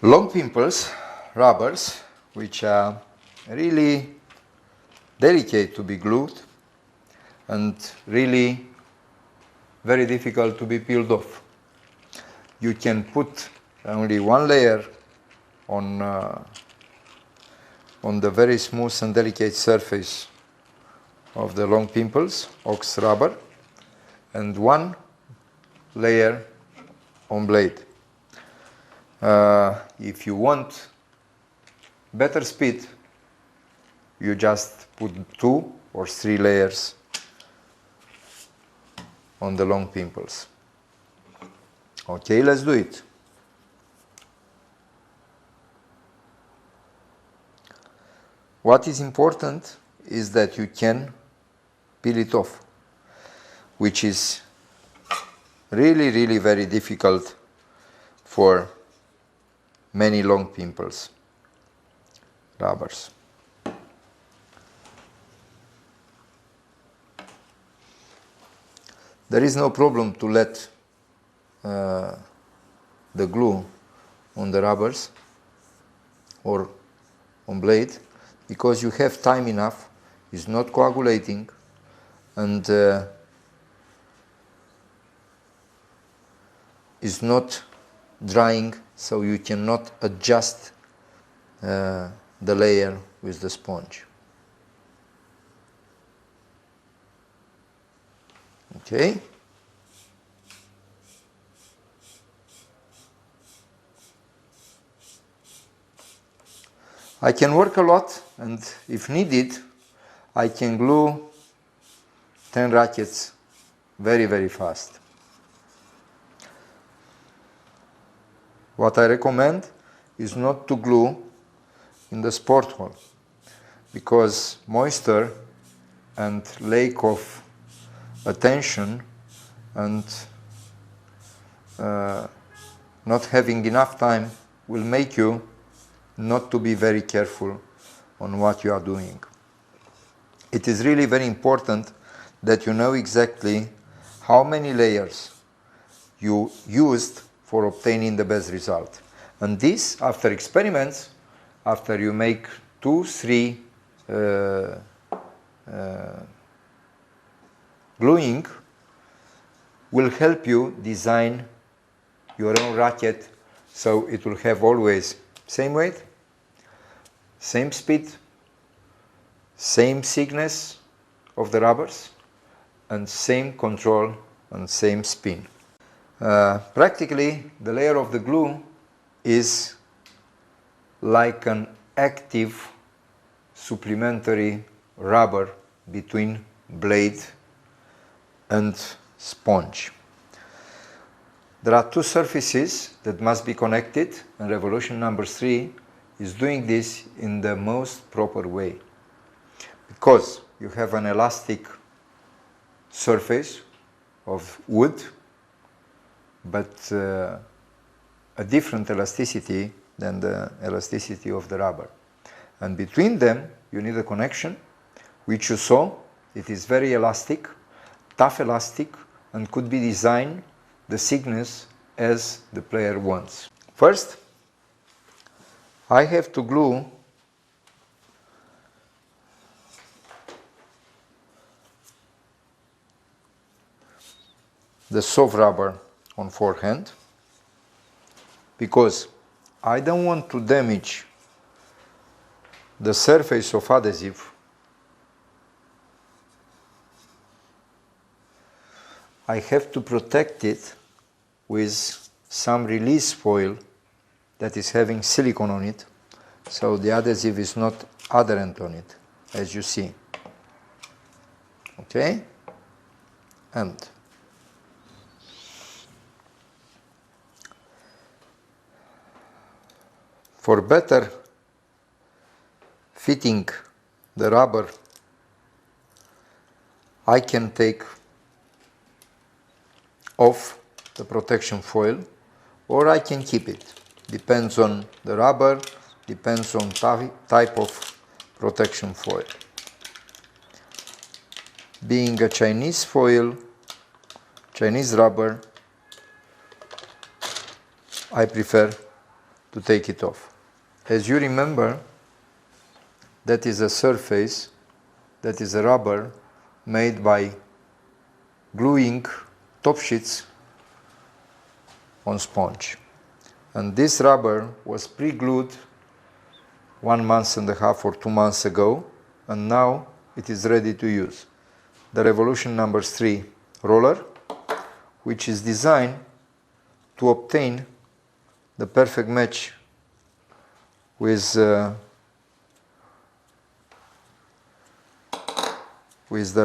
Long pimples, rubbers, which are really delicate to be glued and really very difficult to be peeled off. You can put only one layer on the very smooth and delicate surface of the long pimples, ox rubber, and one layer on blade. If you want better speed, you just put 2 or 3 layers on the long pimples. Okay, let's do it. What is important is that you can peel it off, which is really very difficult for many long pimples rubbers. There is no problem to let the glue on the rubbers or on blade, because you have time enough, it's not coagulating, and is not drying, so you cannot adjust the layer with the sponge. Okay. I can work a lot, and if needed, I can glue 10 rackets very fast. What I recommend is not to glue in the sport hall, because moisture and lack of attention and not having enough time will make you not to be very careful on what you are doing. It is really very important that you know exactly how many layers you used for obtaining the best result. And this, after experiments, after you make 2-3 gluing, will help you design your own racket, so it will have always same weight, same speed, same thickness of the rubbers, and same control and same spin. Practically, the layer of the glue is like an active supplementary rubber between blade and sponge. There are 2 surfaces that must be connected, and revolution number 3 is doing this in the most proper way. Because you have an elastic surface of wood, but a different elasticity than the elasticity of the rubber. And between them, you need a connection, which you saw. It is very elastic, tough elastic, and could be designed the thickness as the player wants. First, I have to glue the soft rubber on forehand, because I don't want to damage the surface of adhesive. I have to protect it with some release foil that is having silicone on it, so the adhesive is not adherent on it, as you see. Okay? And for better fitting the rubber, I can take off the protection foil, or I can keep it. Depends on the rubber, depends on type of protection foil. Being a Chinese foil, Chinese rubber, I prefer to take it off. As you remember, that is a surface, that is a rubber made by gluing top sheets on sponge. And this rubber was pre-glued 1.5 months or 2 months ago, and now it is ready to use. The Revolution number 3 roller, which is designed to obtain the perfect match with the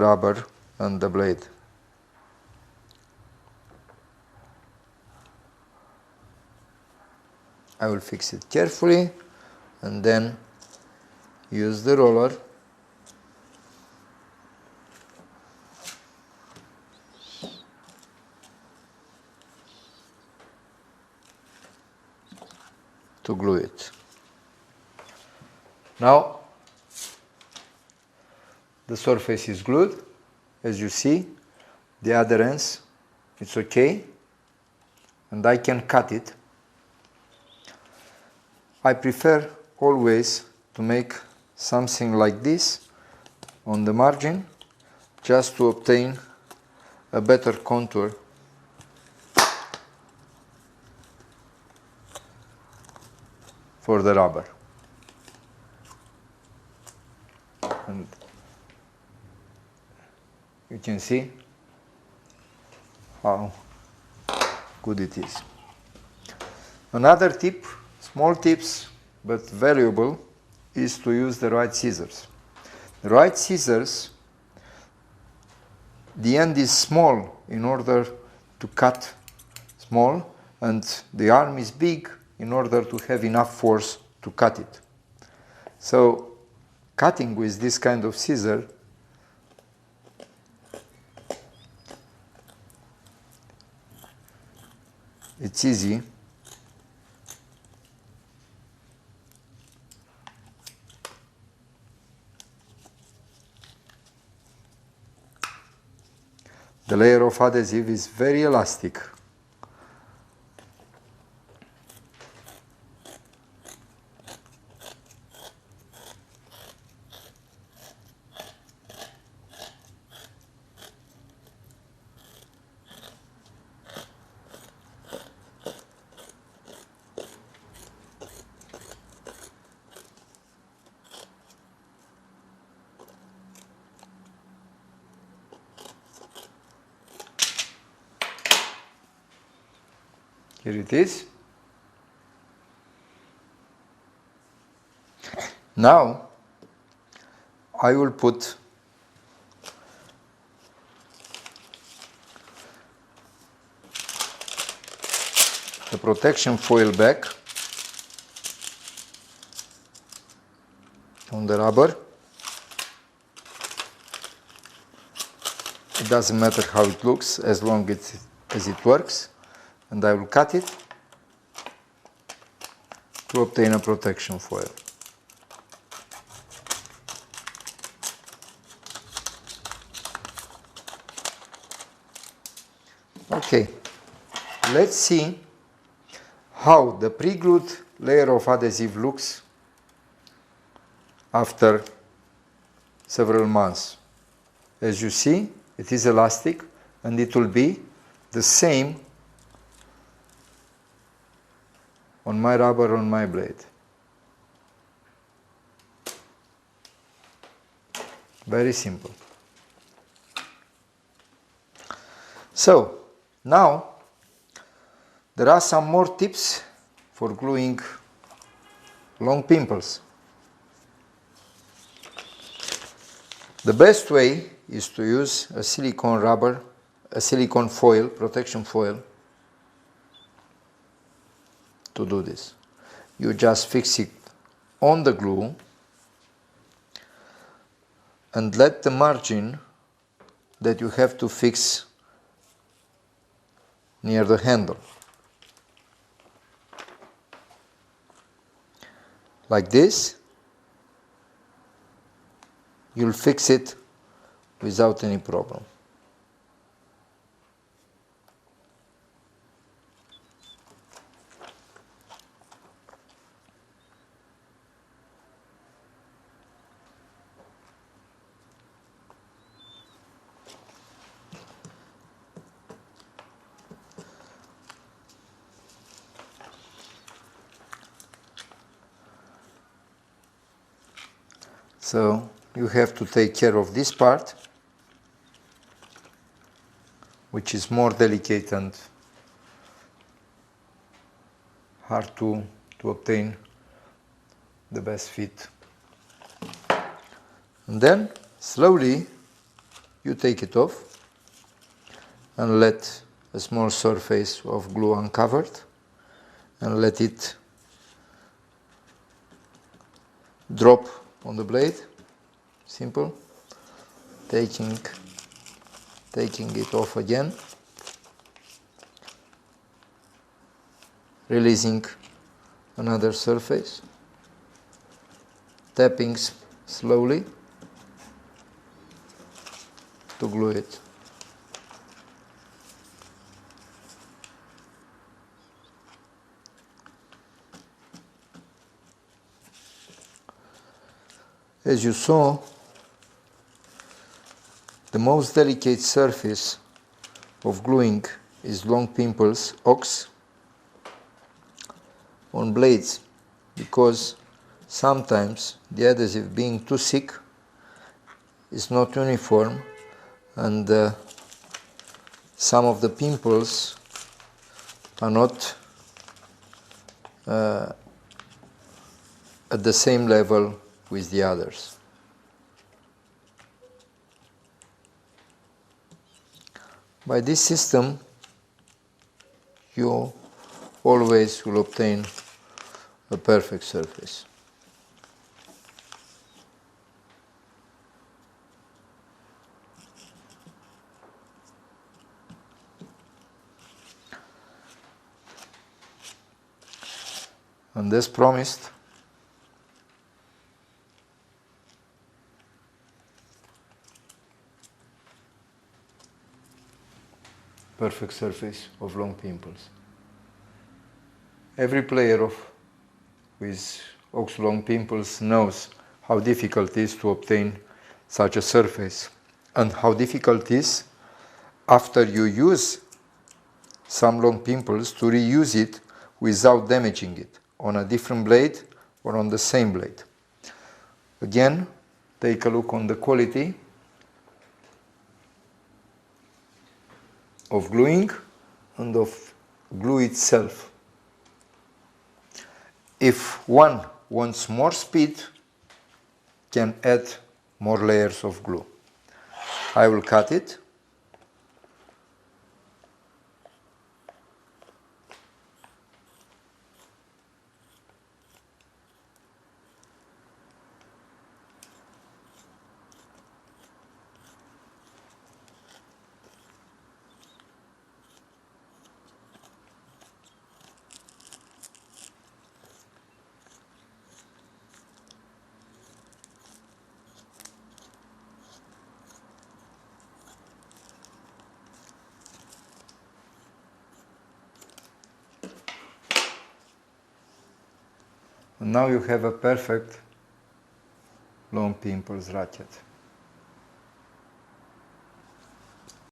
rubber and the blade. I will fix it carefully and then use the roller to glue it. Now the surface is glued. As you see, the adherence, it's okay, and I can cut it. I prefer always to make something like this on the margin, just to obtain a better contour for the rubber. And you can see how good it is. Another tip, small tips but valuable, is to use the right scissors. The right scissors, the end is small in order to cut small, and the arm is big in order to have enough force to cut it. So cutting with this kind of scissor it's easy. The layer of adhesive is very elastic. Here it is. Now I will put the protection foil back on the rubber. It doesn't matter how it looks as long as it works. And I will cut it to obtain a protection foil. Okay, let's see how the pre-glued layer of adhesive looks after several months. As you see, it is elastic and it will be the same on my rubber, on my blade. Very simple. So, now there are some more tips for gluing long pimples. The best way is to use a silicone rubber, a silicone foil, protection foil, to do this. You just fix it on the glue and let the margin that you have to fix near the handle, like this, you'll fix it without any problem. So you have to take care of this part, which is more delicate and hard to obtain the best fit. And then slowly you take it off and let a small surface of glue uncovered and let it drop on the blade. Simple. Taking it off again, releasing another surface, tapping slowly to glue it. As you saw, the most delicate surface of gluing is long Pimples ox on blades, because sometimes the adhesive being too thick is not uniform, and some of the pimples are not at the same level with the others. By this system, you always will obtain a perfect surface. And as promised, perfect surface of long Pimples. Every player with ox long Pimples knows how difficult it is to obtain such a surface, and how difficult it is after you use some long Pimples to reuse it without damaging it on a different blade or on the same blade. Again, take a look on the quality of gluing and of glue itself. If one wants more speed, can add more layers of glue. I will cut it. And now you have a perfect long Pimples racket.